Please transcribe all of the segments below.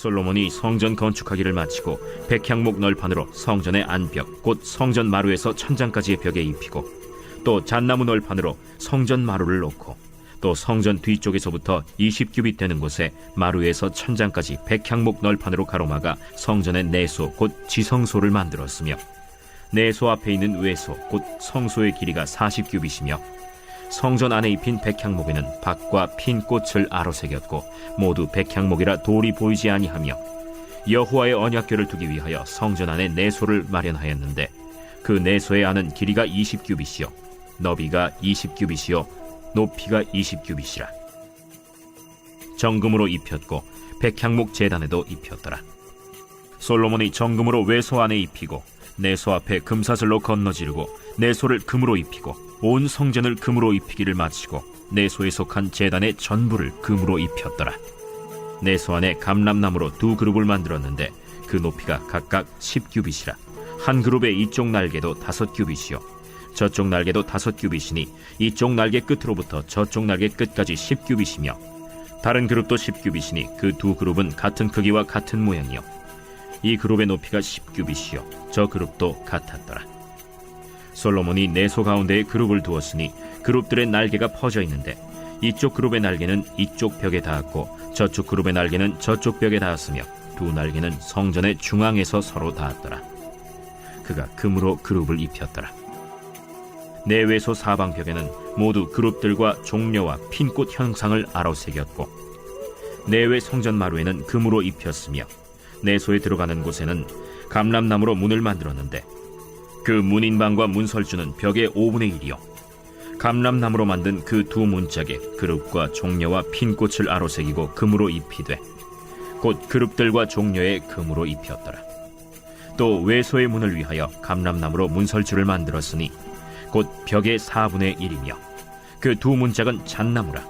솔로몬이 성전 건축하기를 마치고 백향목 널판으로 성전의 안벽 곧 성전 마루에서 천장까지의 벽에 입히고 또 잣나무 널판으로 성전 마루를 놓고 또 성전 뒤쪽에서부터 20규빗 되는 곳에 마루에서 천장까지 백향목 널판으로 가로막아 성전의 내소 곧 지성소를 만들었으며 내소 앞에 있는 외소 곧 성소의 길이가 40규빗이며 성전 안에 입힌 백향목에는 박과 핀 꽃을 아로새겼고 모두 백향목이라 돌이 보이지 아니하며 여호와의 언약궤를 두기 위하여 성전 안에 내소를 마련하였는데 그 내소의 안은 길이가 20규빗이요 너비가 20규빗이요 높이가 20규빗이라. 정금으로 입혔고 백향목 제단에도 입혔더라. 솔로몬이 정금으로 외소 안에 입히고 내소 앞에 금사슬로 건너지르고 내소를 금으로 입히고 온 성전을 금으로 입히기를 마치고 내소에 속한 제단의 전부를 금으로 입혔더라. 내소 안에 감람나무로 두 그룹을 만들었는데 그 높이가 각각 10규빗이라. 한 그룹의 이쪽 날개도 5규빗이요 저쪽 날개도 5규빗이니 이쪽 날개 끝으로부터 저쪽 날개 끝까지 10규빗이며 다른 그룹도 10규빗이니 그 두 그룹은 같은 크기와 같은 모양이요 이 그룹의 높이가 10규빗이요 저 그룹도 같았더라. 솔로몬이 내소 가운데에 그룹을 두었으니 그룹들의 날개가 퍼져 있는데 이쪽 그룹의 날개는 이쪽 벽에 닿았고 저쪽 그룹의 날개는 저쪽 벽에 닿았으며 두 날개는 성전의 중앙에서 서로 닿았더라. 그가 금으로 그룹을 입혔더라. 내외소 사방벽에는 모두 그룹들과 종려와 핀꽃 형상을 아로새겼고 내외 성전 마루에는 금으로 입혔으며 내소에 들어가는 곳에는 감람나무로 문을 만들었는데 그 문인방과 문설주는 벽의 5분의 1이요 감람나무로 만든 그 두 문짝에 그룹과 종려와 핀꽃을 아로새기고 금으로 입히되 곧 그룹들과 종려에 금으로 입혔더라. 또 외소의 문을 위하여 감람나무로 문설주를 만들었으니 곧 벽의 4분의 1이며 그 두 문짝은 잣나무라.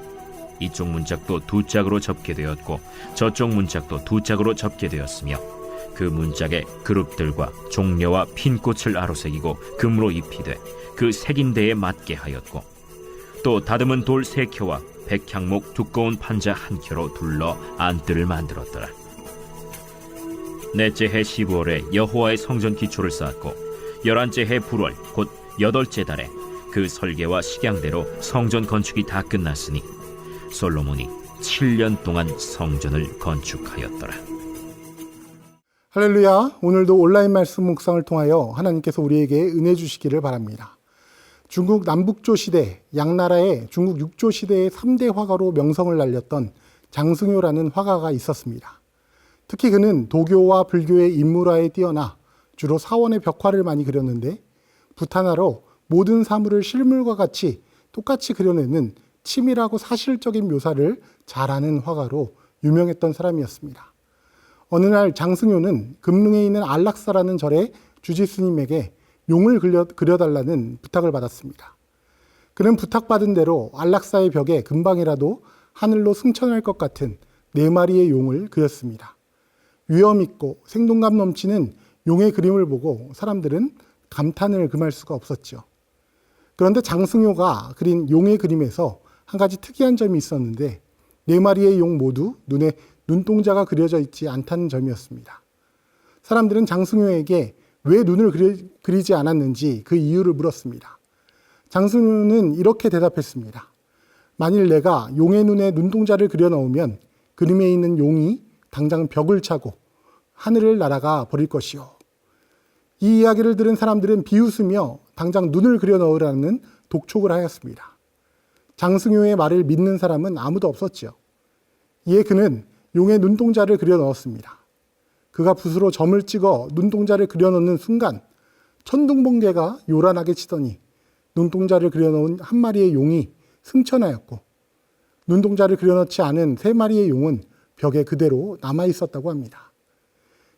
이쪽 문짝도 두 짝으로 접게 되었고 저쪽 문짝도 두 짝으로 접게 되었으며 그 문짝에 그룹들과 종려와 핀꽃을 아로새기고 금으로 입히되 그 새긴 데에 맞게 하였고 또 다듬은 돌 3켜와 백향목 두꺼운 판자 1켜로 둘러 안뜰을 만들었더라. 넷째 해 15월에 여호와의 성전 기초를 쌓았고 11째 해 불월 곧 8째 달에 그 설계와 식양대로 성전 건축이 다 끝났으니 솔로몬이 7년 동안 성전을 건축하였더라. 할렐루야. 오늘도 온라인 말씀 묵상을 통하여 하나님께서 우리에게 은혜 주시기를 바랍니다. 중국 남북조 시대, 양나라의 중국 육조 시대의 3대 화가로 명성을 날렸던 장승효라는 화가가 있었습니다. 특히 그는 도교와 불교의 인물화에 뛰어나 주로 사원의 벽화를 많이 그렸는데 부탄화로 모든 사물을 실물과 같이 똑같이 그려내는 치밀하고 사실적인 묘사를 잘하는 화가로 유명했던 사람이었습니다. 어느 날 장승효는 금릉에 있는 안락사라는 절의 주지스님에게 용을 그려달라는 부탁을 받았습니다. 그는 부탁받은 대로 안락사의 벽에 금방이라도 하늘로 승천할 것 같은 4마리의 용을 그렸습니다. 위험 있고 생동감 넘치는 용의 그림을 보고 사람들은 감탄을 금할 수가 없었죠. 그런데 장승효가 그린 용의 그림에서 한 가지 특이한 점이 있었는데 4마리의 용 모두 눈에 눈동자가 그려져 있지 않다는 점이었습니다. 사람들은 장승효에게 왜 눈을 그리지 않았는지 그 이유를 물었습니다. 장승효는 이렇게 대답했습니다. 만일 내가 용의 눈에 눈동자를 그려 넣으면 그림에 있는 용이 당장 벽을 차고 하늘을 날아가 버릴 것이요. 이 이야기를 들은 사람들은 비웃으며 당장 눈을 그려 넣으라는 독촉을 하였습니다. 장승효의 말을 믿는 사람은 아무도 없었지요. 이에 그는 용의 눈동자를 그려 넣었습니다. 그가 붓으로 점을 찍어 눈동자를 그려 넣는 순간 천둥번개가 요란하게 치더니 눈동자를 그려 넣은 1마리의 용이 승천하였고 눈동자를 그려 넣지 않은 3마리의 용은 벽에 그대로 남아 있었다고 합니다.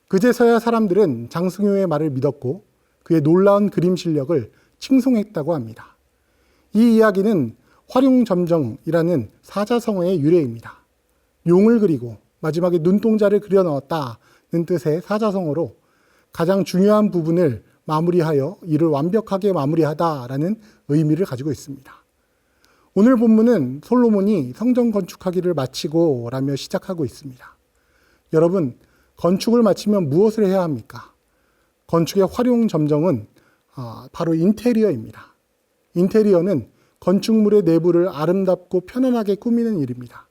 그제서야 사람들은 장승효의 말을 믿었고 그의 놀라운 그림 실력을 칭송했다고 합니다. 이 이야기는 화룡점정이라는 사자성어의 유래입니다. 용을 그리고 마지막에 눈동자를 그려 넣었다는 뜻의 사자성어로 가장 중요한 부분을 마무리하여 이를 완벽하게 마무리하다라는 의미를 가지고 있습니다. 오늘 본문은 솔로몬이 성전 건축하기를 마치고 라며 시작하고 있습니다. 여러분, 건축을 마치면 무엇을 해야 합니까? 건축의 활용 점정은 바로 인테리어입니다. 인테리어는 건축물의 내부를 아름답고 편안하게 꾸미는 일입니다.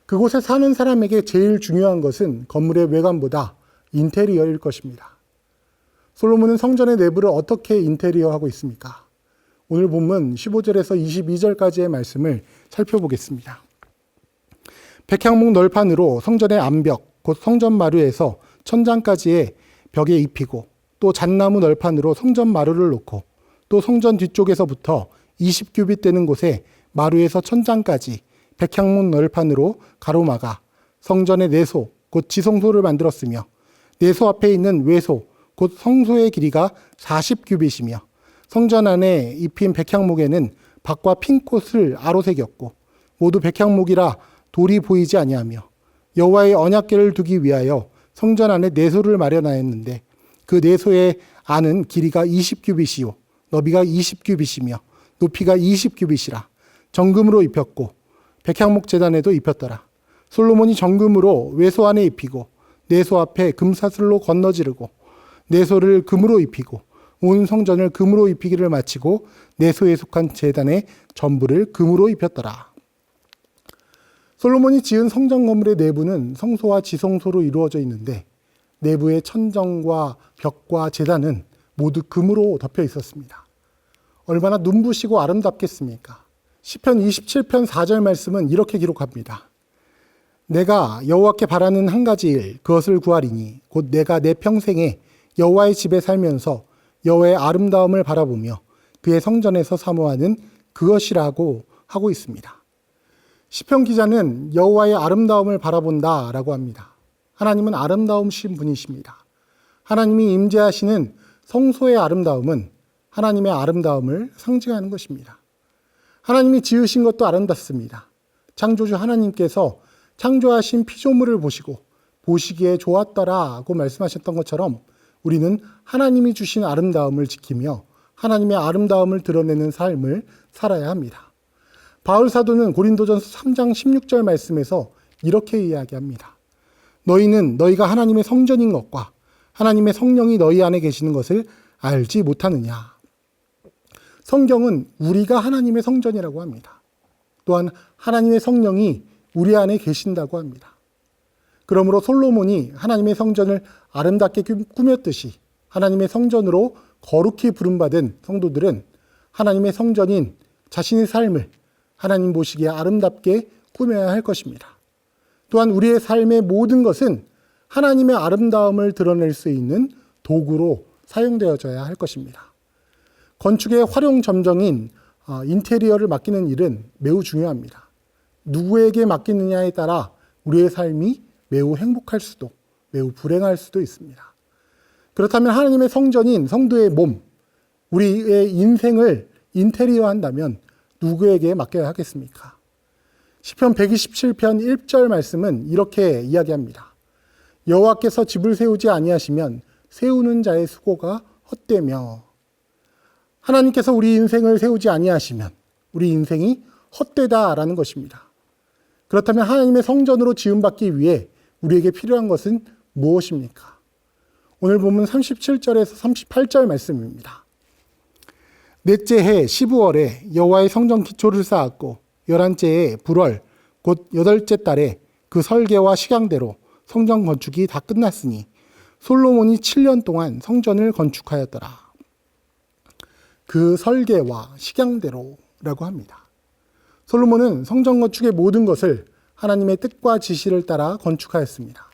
그곳에 사는 사람에게 제일 중요한 것은 건물의 외관보다 인테리어일 것입니다. 솔로몬은 성전의 내부를 어떻게 인테리어하고 있습니까? 오늘 본문 15절에서 22절까지의 말씀을 살펴보겠습니다. 백향목 널판으로 성전의 암벽, 곧 성전 마루에서 천장까지의 벽에 입히고, 또 잣나무 널판으로 성전 마루를 놓고, 또 성전 뒤쪽에서부터 20규빗 되는 곳에 마루에서 천장까지 백향목 널판으로 가로막아 성전의 내소, 곧 지성소를 만들었으며, 내소 앞에 있는 외소, 곧 성소의 길이가 40규빗이며, 성전 안에 입힌 백향목에는 박과 핀꽃을 아로새겼고, 모두 백향목이라 돌이 보이지 아니하며, 여호와의 언약궤를 두기 위하여 성전 안에 내소를 마련하였는데, 그 내소의 안은 길이가 20규빗이요 너비가 20규빗이며 높이가 20규빗이라 정금으로 입혔고, 백향목 제단에도 입혔더라. 솔로몬이 정금으로 외소 안에 입히고, 내소 앞에 금사슬로 건너지르고, 내소를 금으로 입히고, 온 성전을 금으로 입히기를 마치고, 내소에 속한 제단의 전부를 금으로 입혔더라. 솔로몬이 지은 성전 건물의 내부는 성소와 지성소로 이루어져 있는데, 내부의 천정과 벽과 제단은 모두 금으로 덮여 있었습니다. 얼마나 눈부시고 아름답겠습니까? 시편 27편 4절 말씀은 이렇게 기록합니다. 내가 여호와께 바라는 한 가지 일, 그것을 구하리니 곧 내가 내 평생에 여호와의 집에 살면서 여호와의 아름다움을 바라보며 그의 성전에서 사모하는 그것이라고 하고 있습니다. 시편 기자는 여호와의 아름다움을 바라본다라고 합니다. 하나님은 아름다우신 분이십니다. 하나님이 임재하시는 성소의 아름다움은 하나님의 아름다움을 상징하는 것입니다. 하나님이 지으신 것도 아름답습니다. 창조주 하나님께서 창조하신 피조물을 보시고 보시기에 좋았더라고 말씀하셨던 것처럼 우리는 하나님이 주신 아름다움을 지키며 하나님의 아름다움을 드러내는 삶을 살아야 합니다. 바울 사도는 고린도전서 3장 16절 말씀에서 이렇게 이야기합니다. 너희는 너희가 하나님의 성전인 것과 하나님의 성령이 너희 안에 계시는 것을 알지 못하느냐. 성경은 우리가 하나님의 성전이라고 합니다. 또한 하나님의 성령이 우리 안에 계신다고 합니다. 그러므로 솔로몬이 하나님의 성전을 아름답게 꾸몄듯이 하나님의 성전으로 거룩히 부름받은 성도들은 하나님의 성전인 자신의 삶을 하나님 보시기에 아름답게 꾸며야 할 것입니다. 또한 우리의 삶의 모든 것은 하나님의 아름다움을 드러낼 수 있는 도구로 사용되어져야 할 것입니다. 건축의 활용 점정인 인테리어를 맡기는 일은 매우 중요합니다. 누구에게 맡기느냐에 따라 우리의 삶이 매우 행복할 수도 매우 불행할 수도 있습니다. 그렇다면 하나님의 성전인 성도의 몸, 우리의 인생을 인테리어한다면 누구에게 맡겨야 하겠습니까? 시편 127편 1절 말씀은 이렇게 이야기합니다. 여호와께서 집을 세우지 아니하시면 세우는 자의 수고가 헛되며, 하나님께서 우리 인생을 세우지 아니하시면 우리 인생이 헛되다라는 것입니다. 그렇다면 하나님의 성전으로 지음받기 위해 우리에게 필요한 것은 무엇입니까? 오늘 보면 37절에서 38절 말씀입니다. 넷째 해 15월에 여호와의 성전 기초를 쌓았고 11째에 불월 곧 8째 달에 그 설계와 식양대로 성전 건축이 다 끝났으니 솔로몬이 7년 동안 성전을 건축하였더라. 그 설계와 식양대로라고 합니다. 솔로몬은 성전 건축의 모든 것을 하나님의 뜻과 지시를 따라 건축하였습니다.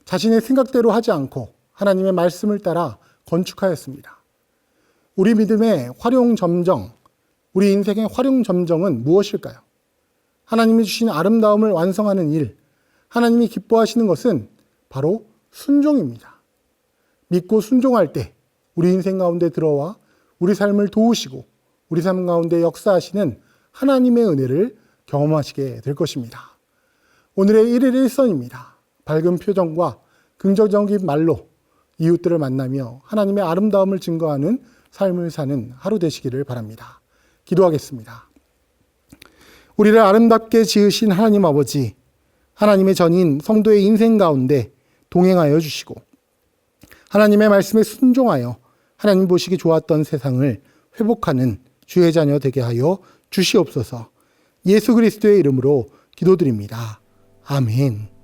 자신의 생각대로 하지 않고 하나님의 말씀을 따라 건축하였습니다. 우리 믿음의 활용 점정, 우리 인생의 활용 점정은 무엇일까요? 하나님이 주신 아름다움을 완성하는 일, 하나님이 기뻐하시는 것은 바로 순종입니다. 믿고 순종할 때 우리 인생 가운데 들어와 우리 삶을 도우시고 우리 삶 가운데 역사하시는 하나님의 은혜를 경험하시게 될 것입니다. 오늘의 1일 1선입니다. 밝은 표정과 긍정적인 말로 이웃들을 만나며 하나님의 아름다움을 증거하는 삶을 사는 하루 되시기를 바랍니다. 기도하겠습니다. 우리를 아름답게 지으신 하나님 아버지, 하나님의 전인 성도의 인생 가운데 동행하여 주시고 하나님의 말씀에 순종하여 하나님 보시기 좋았던 세상을 회복하는 주의 자녀 되게 하여 주시옵소서. 예수 그리스도의 이름으로 기도드립니다. 아멘.